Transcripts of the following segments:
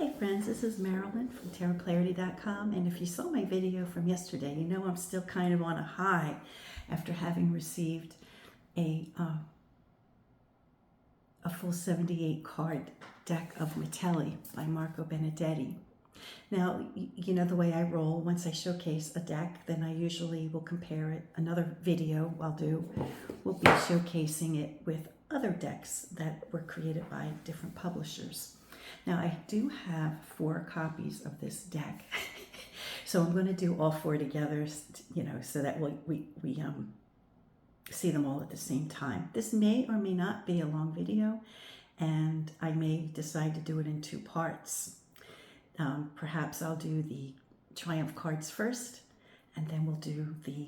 Hey friends, this is Marilyn from tarotclarity.com, and if you saw my video from yesterday, you know I'm still kind of on a high after having received a full 78 card deck of Mitelli by Benedetti. Now, you know the way I roll. Once I showcase a deck, then I usually will compare it. Another video will be showcasing it with other decks that were created by different publishers. Now, I do have 4 copies of this deck, so I'm going to do all 4 together, you know, so that we see them all at the same time. This may or may not be a long video, and I may decide to do it in 2 parts. Perhaps I'll do the Triumph cards first, and then we'll do the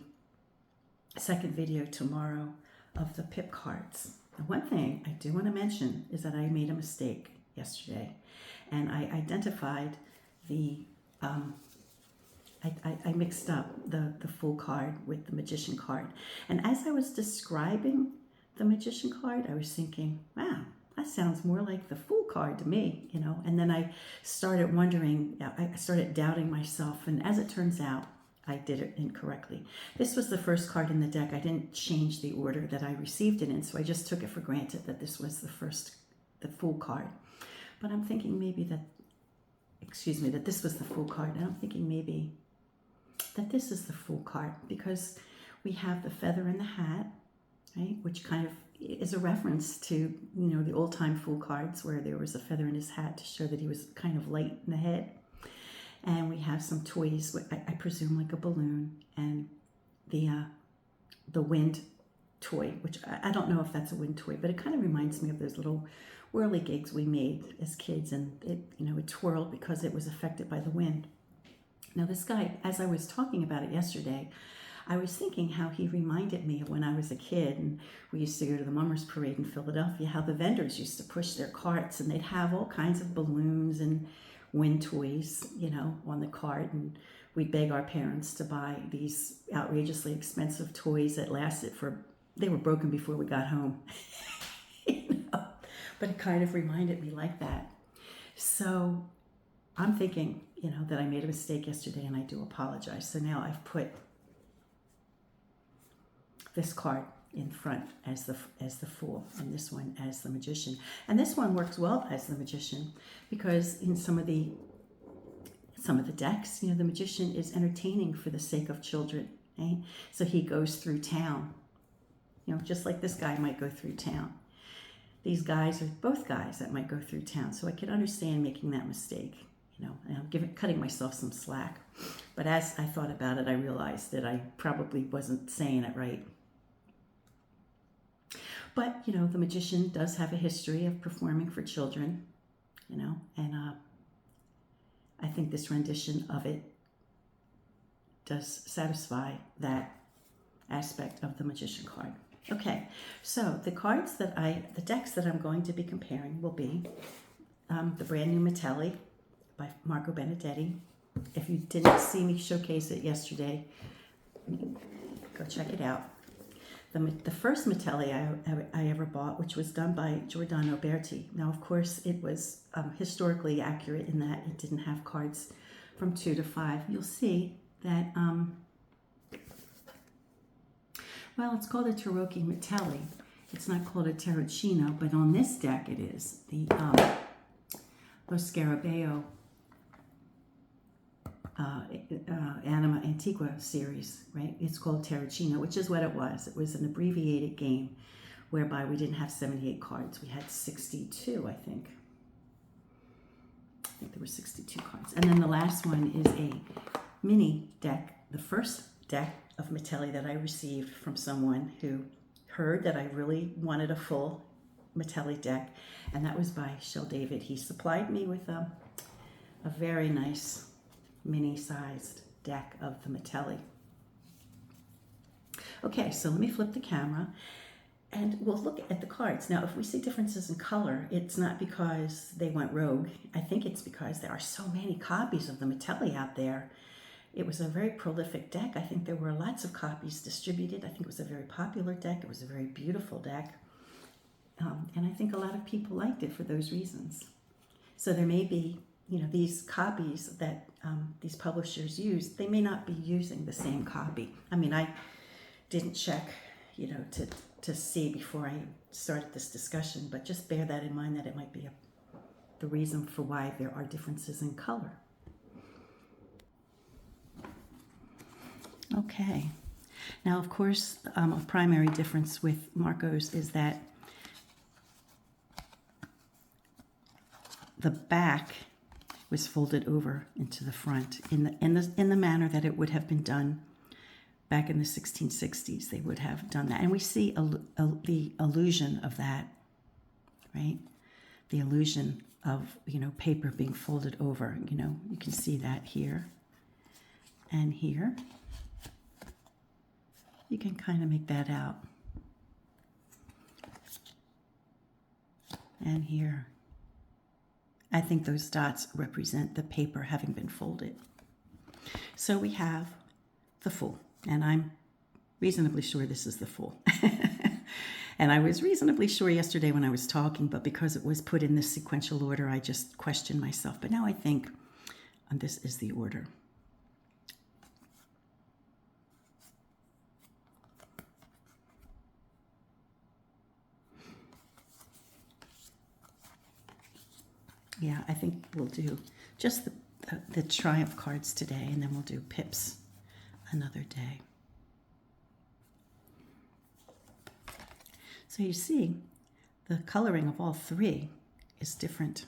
second video tomorrow of the pip cards. And one thing I do want to mention is that I made a mistake yesterday, and I identified the I mixed up the Fool card with the Magician card. And as I was describing the Magician card, I was thinking, wow, that sounds more like the Fool card to me, you know. And then I started wondering, I started doubting myself, and as it turns out, I did it incorrectly. This was the first card in the deck. I didn't change the order that I received it in, so I just took it for granted that this was the Fool card. But I'm thinking maybe that this was the Fool card. And I'm thinking maybe that this is the Fool card, because we have the feather in the hat, right? Which kind of is a reference to, you know, the old-time Fool cards where there was a feather in his hat to show that he was kind of light in the head. And we have some toys, I presume like a balloon, and the wind toy, which I don't know if that's a wind toy, but it kind of reminds me of those little whirligigs we made as kids, and it twirled because it was affected by the wind. Now this guy, as I was talking about it yesterday, I was thinking how he reminded me of when I was a kid and we used to go to the Mummers Parade in Philadelphia, how the vendors used to push their carts and they'd have all kinds of balloons and wind toys, you know, on the cart, and we'd beg our parents to buy these outrageously expensive toys that they were broken before we got home. You know? But it kind of reminded me like that. So I'm thinking, you know, that I made a mistake yesterday, and I do apologize. So now I've put this card in front as the Fool, and this one as the Magician. And this one works well as the Magician because in some of the decks, you know, the Magician is entertaining for the sake of children, right? So he goes through town, you know, just like this guy might go through town. These guys are both guys that might go through town, so I could understand making that mistake, you know, and I'm cutting myself some slack. But as I thought about it, I realized that I probably wasn't saying it right. But, you know, the Magician does have a history of performing for children, you know, and I think this rendition of it does satisfy that aspect of the Magician card. Okay, so the decks that I'm going to be comparing will be the brand new Mitelli by Benedetti. If you didn't see me showcase it yesterday, go check it out. The first Mitelli I ever bought, which was done by Giordano Berti. Now, of course, it was historically accurate in that it didn't have cards from 2 to 5. You'll see that, well, it's called a Tarocchi Mitelli. It's not called a Tarocchino, but on this deck it is. The Scarabeo Anima Antiqua series, right? It's called Tarocchino, which is what it was. It was an abbreviated game whereby we didn't have 78 cards. We had 62, I think. I think there were 62 cards. And then the last one is a mini deck, the first deck of Mitelli that I received from someone who heard that I really wanted a full Mitelli deck, and that was by Shell David. He supplied me with a very nice mini-sized deck of the Mitelli. Okay, so let me flip the camera and we'll look at the cards. Now, if we see differences in color, it's not because they went rogue. I think it's because there are so many copies of the Mitelli out there. It was a very prolific deck. I think there were lots of copies distributed. I think it was a very popular deck. It was a very beautiful deck. And I think a lot of people liked it for those reasons. So there may be these copies that these publishers use, they may not be using the same copy. I mean, I didn't check, to see before I started this discussion, but just bear that in mind, that it might be the reason for why there are differences in color. Okay. Now, of course, a primary difference with Marco's is that the back was folded over into the front in the manner that it would have been done back in the 1660s. They would have done that, and we see the illusion of that, right? The illusion of paper being folded over. You can see that here and here. You can kind of make that out. And here. I think those dots represent the paper having been folded. So we have the Fool, and I'm reasonably sure this is the Fool. And I was reasonably sure yesterday when I was talking, but because it was put in this sequential order, I just questioned myself. But now I think this is the order. Yeah, I think we'll do just the Triumph cards today, and then we'll do pips another day. So you see, the coloring of all three is different.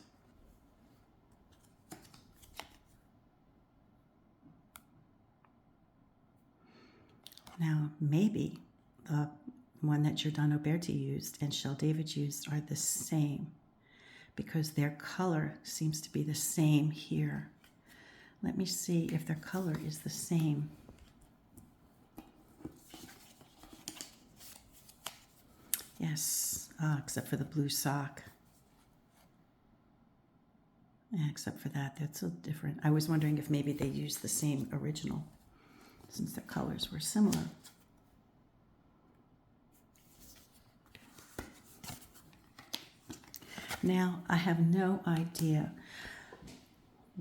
Now, maybe the one that Giordano Berti used and Shel David used are the same, because their color seems to be the same here. Let me see if their color is the same. Yes, except for the blue sock. Yeah, except for that, that's so different. I was wondering if maybe they used the same original, since their colors were similar. Now, I have no idea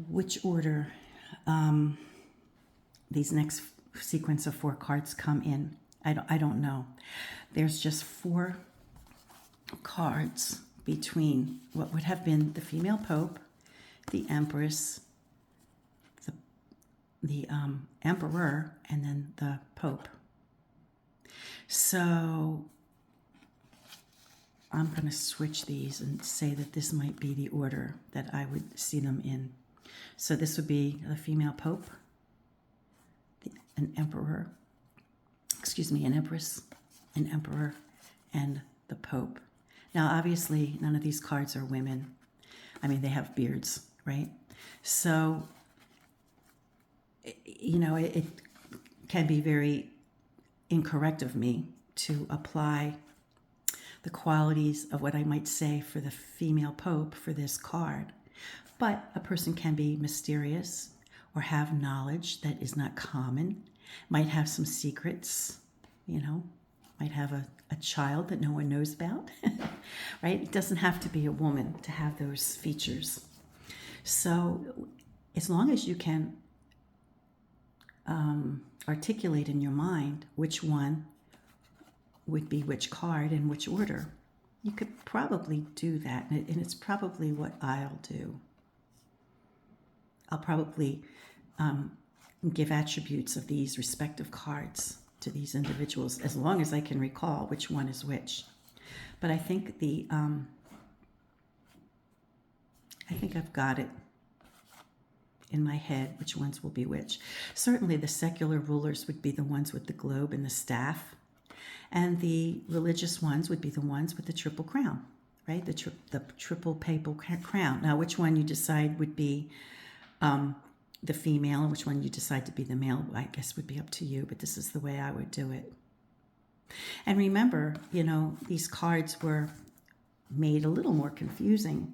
which order these next sequence of 4 cards come in. I don't know. There's just 4 cards between what would have been the female pope, the empress, the emperor, and then the pope. So I'm going to switch these and say that this might be the order that I would see them in. So this would be the female pope, an emperor, an empress, an emperor, and the pope. Now, obviously, none of these cards are women. I mean, they have beards, right? So, it can be very incorrect of me to apply the qualities of what I might say for the female pope for this card. But a person can be mysterious or have knowledge that is not common, might have some secrets, might have a child that no one knows about, right? It doesn't have to be a woman to have those features. So as long as you can articulate in your mind which one would be which card in which order, you could probably do that. And it's probably what I'll do. I'll probably give attributes of these respective cards to these individuals, as long as I can recall which one is which. But I think I think I've got it in my head which ones will be which. Certainly the secular rulers would be the ones with the globe and the staff, and the religious ones would be the ones with the triple crown, right? The triple papal crown. Now, which one you decide would be the female and which one you decide to be the male, I guess would be up to you, but this is the way I would do it. And remember, these cards were made a little more confusing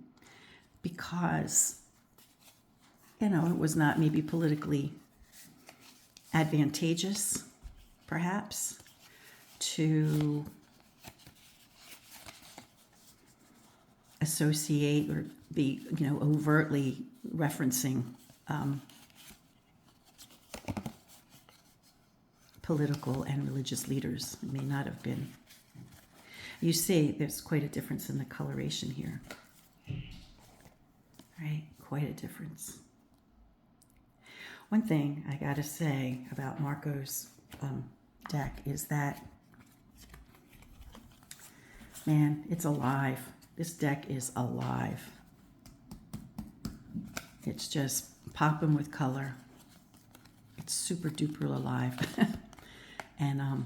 because, it was not maybe politically advantageous, perhaps, to associate or be, overtly referencing political and religious leaders. It may not have been. You see, there's quite a difference in the coloration here. Right? Quite a difference. One thing I gotta say about Marco's deck is that, man, it's alive. This deck is alive. It's just popping with color. It's super duper alive. And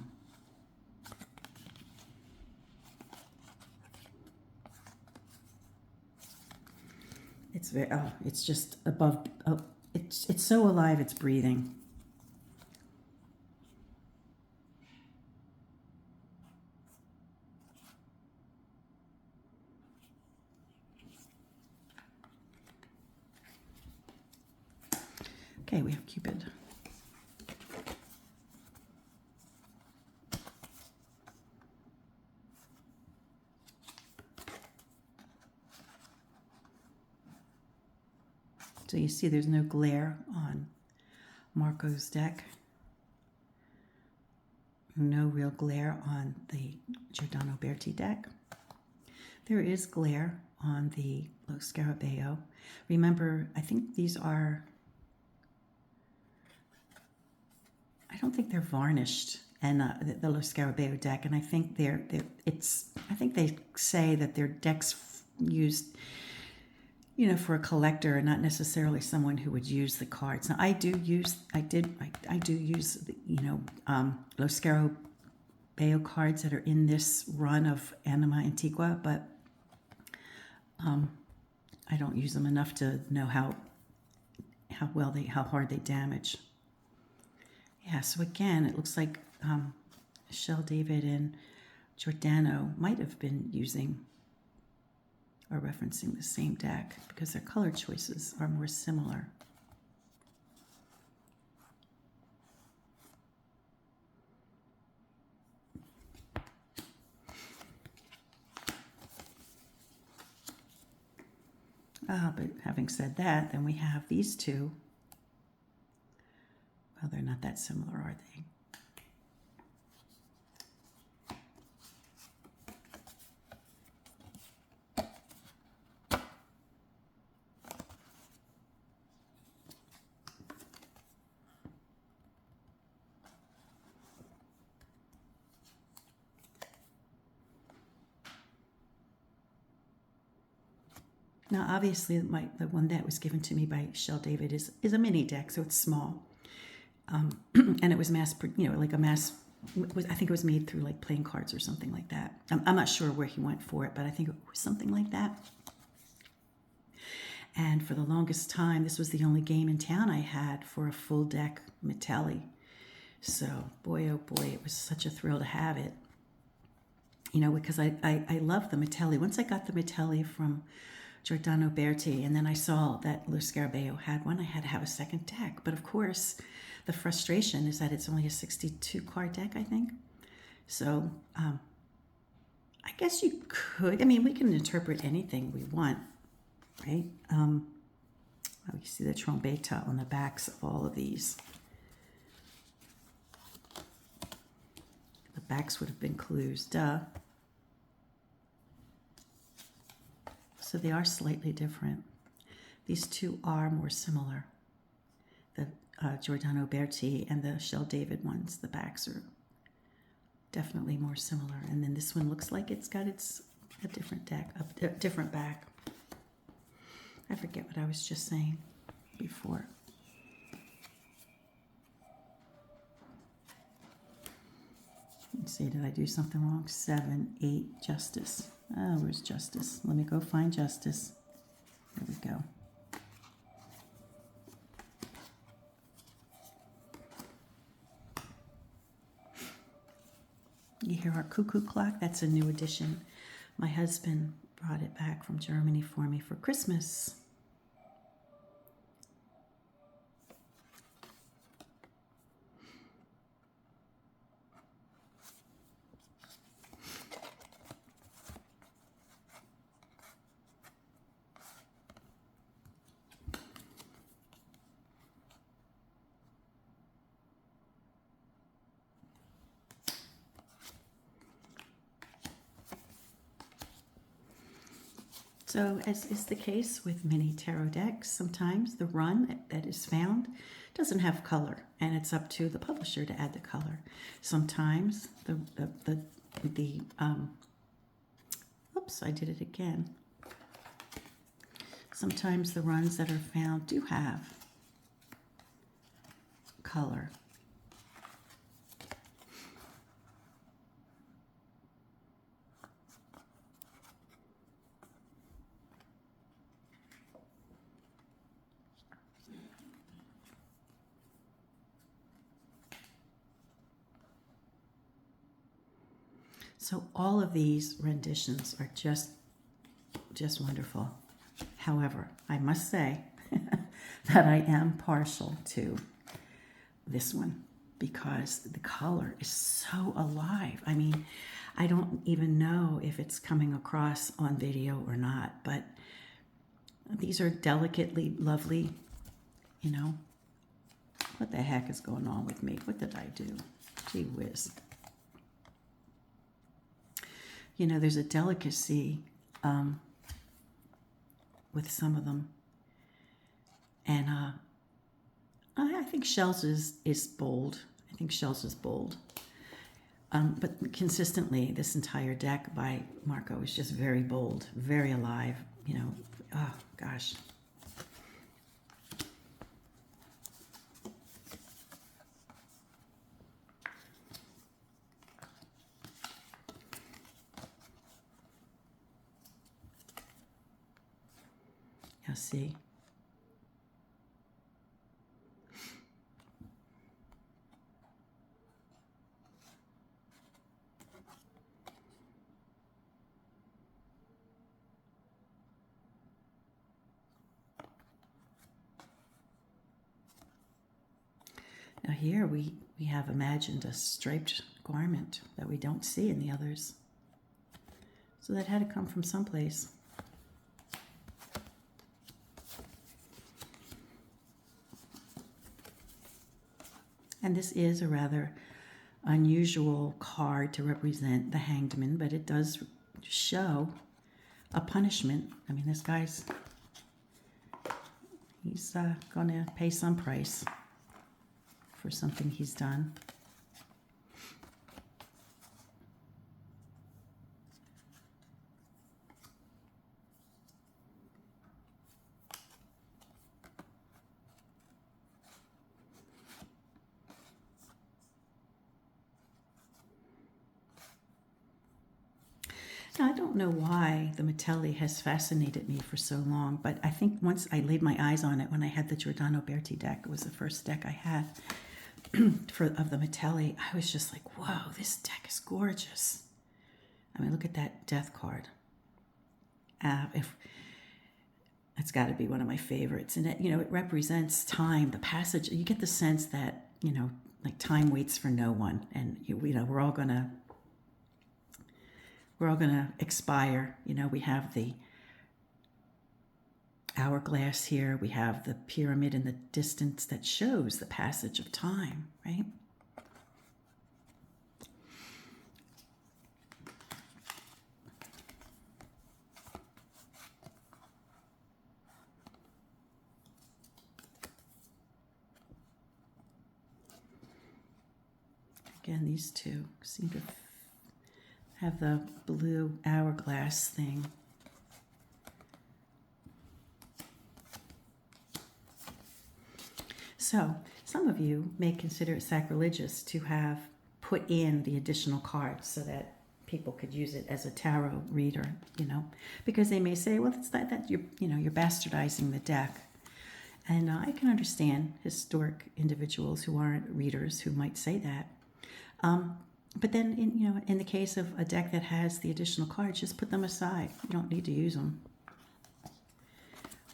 it's very, it's just above, it's so alive, it's breathing. Okay, we have Cupid. So you see there's no glare on Marco's deck. No real glare on the Giordano Berti deck. There is glare on the Lo Scarabeo. Remember, I think these are, I don't think they're varnished, and the Lo Scarabeo deck, and I think I think they say that their decks used, you know, for a collector, not necessarily someone who would use the cards. Now, I do use, you know, Lo Scarabeo cards that are in this run of Anima Antiqua, but I don't use them enough to know how hard they damage. Yeah, so again, it looks like Shel David and Giordano might have been using or referencing the same deck because their color choices are more similar. But having said that, then we have these two. Well, they're not that similar, are they? Now, obviously, the one that was given to me by Shel David is a mini deck, so it's small, and it was I think it was made through like playing cards or something like that. I'm not sure where he went for it, but I think it was something like that. And for the longest time, this was the only game in town I had for a full deck Mitelli. So, boy, oh boy, it was such a thrill to have it. You know, because I love the Mitelli. Once I got the Mitelli from Giordano Berti, and then I saw that Lo Scarabeo had one, I had to have a second deck. But of course, the frustration is that it's only a 62 card deck, I think. So I guess you could, I mean, we can interpret anything we want, right? You see the trombetta on the backs of all of these. The backs would have been clues, duh. So they are slightly different. These two are more similar. The Giordano Berti and the Shel David ones, the backs are definitely more similar. And then this one looks like it's got a different deck, a different back. I forget what I was just saying before. Let's see, did I do something wrong? 7, 8, Justice. Oh, where's Justice? Let me go find Justice. There we go. You hear our cuckoo clock? That's a new edition. My husband brought it back from Germany for me for Christmas. So, as is the case with many tarot decks, sometimes the run that is found doesn't have color, and it's up to the publisher to add the color. Sometimes oops, I did it again. Sometimes the runs that are found do have color. So all of these renditions are just wonderful. However, I must say that I am partial to this one because the color is so alive. I mean, I don't even know if it's coming across on video or not, but these are delicately lovely, you know. What the heck is going on with me? What did I do? Gee whiz. You know, there's a delicacy with some of them. And I think Shell's is bold. I think Shell's is bold. But consistently, this entire deck by Marco is just very bold, very alive, you know. Oh, gosh. Now, see. Now here we have imagined a striped garment that we don't see in the others. So that had to come from someplace. And this is a rather unusual card to represent the Hanged Man, but it does show a punishment. I mean, this guy's, he's going to pay some price for something he's done. Now, I don't know why the Mitelli has fascinated me for so long, but I think once I laid my eyes on it when I had the Giordano Berti deck, it was the first deck I had of the Mitelli, I was just like, whoa, this deck is gorgeous. I mean, look at that death card. That's got to be one of my favorites. And, it represents time, the passage. You get the sense that, like time waits for no one. And, we're all going to expire. We have the hourglass here. We have the pyramid in the distance that shows the passage of time, right? Again, these two seem to have the blue hourglass thing. So, some of you may consider it sacrilegious to have put in the additional cards so that people could use it as a tarot reader, because they may say, well, it's that you're bastardizing the deck. And I can understand historic individuals who aren't readers who might say that. But then, in the case of a deck that has the additional cards, just put them aside. You don't need to use them.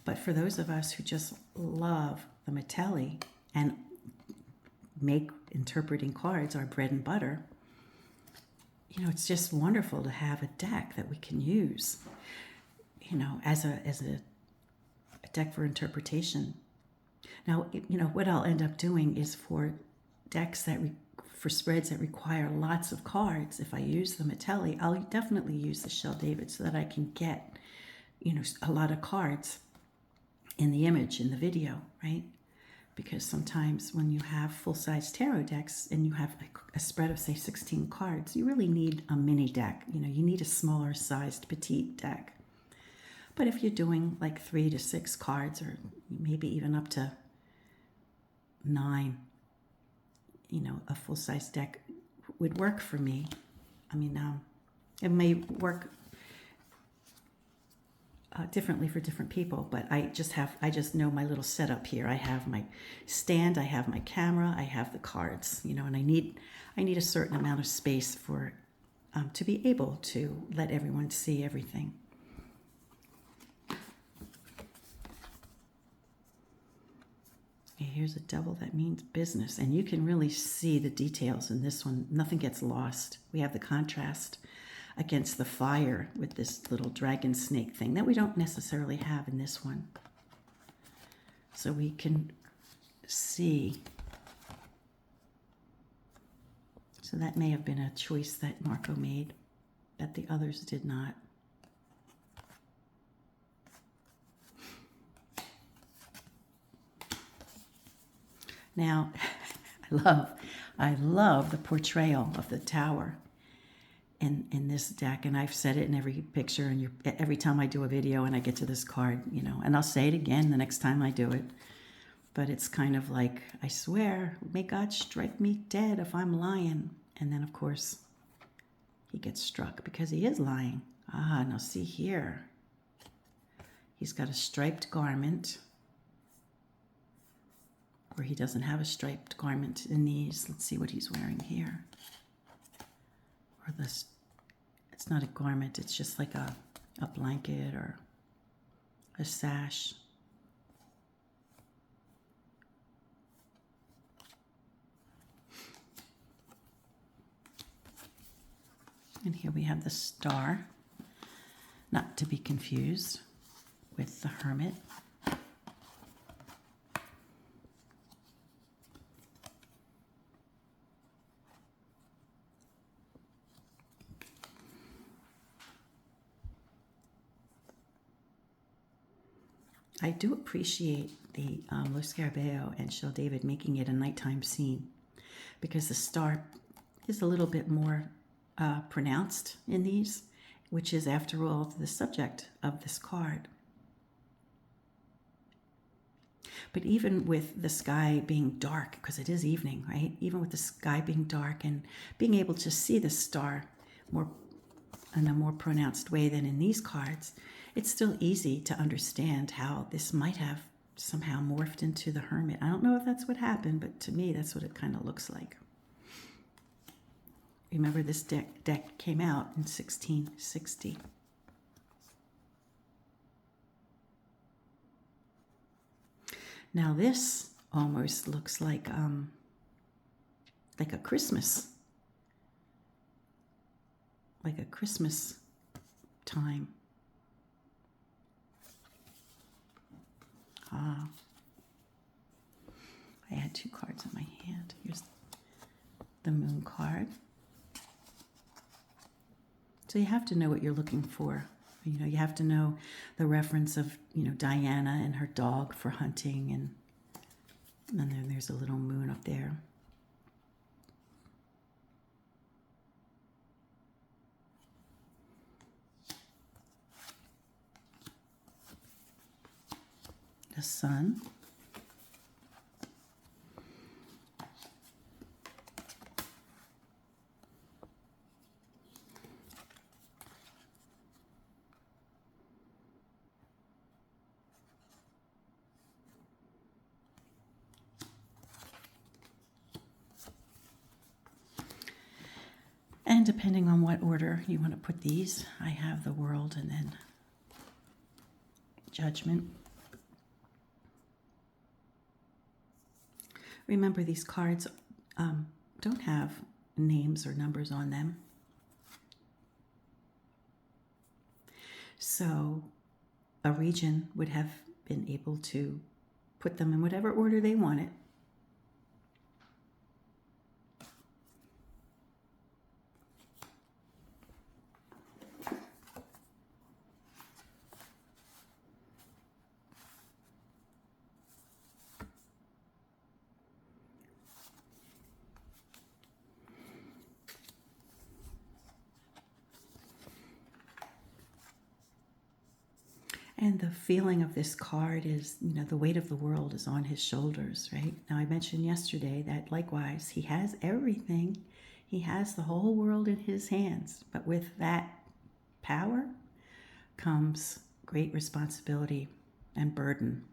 But for those of us who just love the Mitelli and make interpreting cards our bread and butter, it's just wonderful to have a deck that we can use, as a deck for interpretation. Now, what I'll end up doing is for decks for spreads that require lots of cards, if I use the Mitelli, I'll definitely use the Shell David so that I can get a lot of cards in the image, in the video, right? Because sometimes when you have full-size tarot decks and you have a spread of, say, 16 cards, you really need a mini deck. You need a smaller sized petite deck. But if you're doing like 3 to 6 cards, or maybe even up to 9, a full-size deck would work for me. I mean, it may work differently for different people, but I just know my little setup here. I have my stand, I have my camera, I have the cards, and I need a certain amount of space for to be able to let everyone see everything. Okay, here's a devil. That means business, and you can really see the details in this one. Nothing gets lost. We have the contrast against the fire with this little dragon snake thing that we don't necessarily have in this one. So we can see. So that may have been a choice that Marco made that the others did not. Now, I love the portrayal of the tower in this deck, and I've said it in every picture and every time I do a video and I get to this card, and I'll say it again the next time I do it. But it's kind of like, I swear, may God strike me dead if I'm lying. And then, of course, he gets struck because he is lying. Now see here. He's got a striped garment, or he doesn't have a striped garment in these. Let's see what he's wearing here. Or this, it's not a garment, it's just like a blanket or a sash. And here we have the star, not to be confused with the hermit. I do appreciate the Lo Scarabeo and Shell David making it a nighttime scene, because the star is a little bit more pronounced in these, which is, after all, the subject of this card. But even with the sky being dark, because it is evening, right? Even with the sky being dark and being able to see the star more in a more pronounced way than in these cards, it's still easy to understand how this might have somehow morphed into the hermit. I don't know if that's what happened, but to me, that's what it kind of looks like. Remember, this deck came out in 1660. Now this almost looks like a Christmas time. I had 2 cards in my hand. Here's the moon card. So you have to know what you're looking for. You have to know the reference of, Diana and her dog for hunting, and then there's a little moon up there. The sun. And depending on what order you want to put these, I have the World and then Judgment. Remember, these cards don't have names or numbers on them. So a region would have been able to put them in whatever order they wanted. And the feeling of this card is, the weight of the world is on his shoulders, right? Now, I mentioned yesterday that likewise, he has everything. He has the whole world in his hands. But with that power comes great responsibility and burden.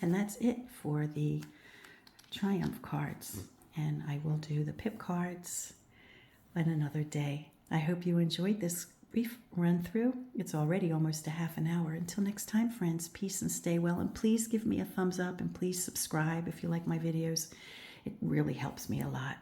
And that's it for the Triumph cards. And I will do the pip cards on another day. I hope you enjoyed this brief run through. It's already almost a half an hour. Until next time, friends, peace and stay well. And please give me a thumbs up and please subscribe if you like my videos. It really helps me a lot.